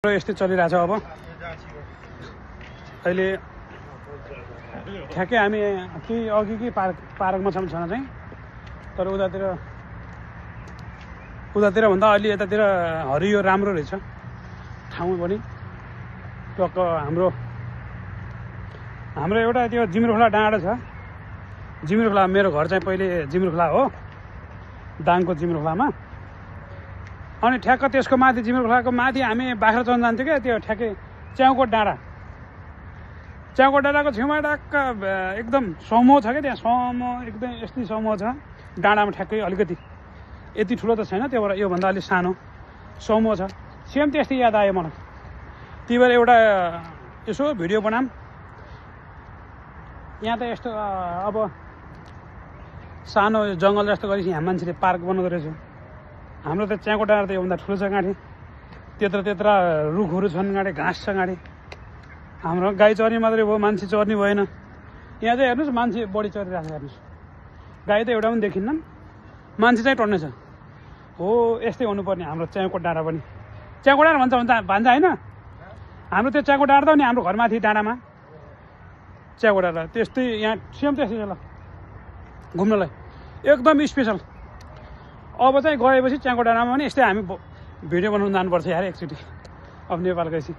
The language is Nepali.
यस्तै चलिरहेछ। अब अहिले ठ्याक्कै हामी केही अघि कि पार्कमा छौँ छन चाहिँ, तर उतातिर भन्दा अलि यतातिर हरियो राम्रो रहेछ ठाउँ पनि। टक्क हाम्रो एउटा त्यो जिम्रोखोला डाँडा छ। जिम्रोखोला मेरो घर चाहिँ पहिले जिम्रोखोला हो, दाङको जिम्रोखोलामा। अनि ठ्याक्क त्यसको माथि जिम्रोखोलाको माथि हामी बाख्रा चढ्न जान्थ्यौँ क्या, त्यो ठ्याक्कै च्याउकोट डाँडाको छेउमा टक्क एकदम समूह छ क्या, त्यहाँ समूह एकदम यस्तै समूह छ डाँडामा ठ्याक्कै अलिकति, यति ठुलो त छैन, त्यो भएर योभन्दा अलिक सानो समूह छ। सेम त्यस्तै याद आयो मलाई। त्यही भएर एउटा यसो भिडियो बनाऊँ। यहाँ त यस्तो अब सानो जङ्गल जस्तो गरेपछि यहाँ मान्छेले पार्क बनाउँदो रहेछ। हाम्रो त च्याउको डाँडा त योभन्दा ठुलो छ गाँठी, त्यत्र रुखहरू छन् गाँठी, घाँस छ गाँठी। हाम्रो गाई चर्ने मात्रै भयो, मान्छे चर्ने भएन। यहाँ चाहिँ हेर्नुहोस् मान्छे बढी चरिरहेको छ, हेर्नुहोस्। गाई त एउटा पनि देखिन्न, मान्छे चाहिँ टन्नै छ। हो यस्तै हुनुपर्ने हाम्रो च्याउको डाँडा पनि। च्याउको डाँडा भन्छ होइन, हाम्रो त्यो च्याउको डाँडा त नि हाम्रो घरमाथि डाँडामा च्याउको डाँडा त्यस्तै, यहाँ सेम त्यस्तै छ। ल घुम्नलाई एकदम स्पेसल। अब चाहिँ गएपछि च्याउको डाँडामा पनि यस्तै हामी भिडियो बनाउनु जानुपर्छ यार एकचोटि अब नेपाल गएपछि।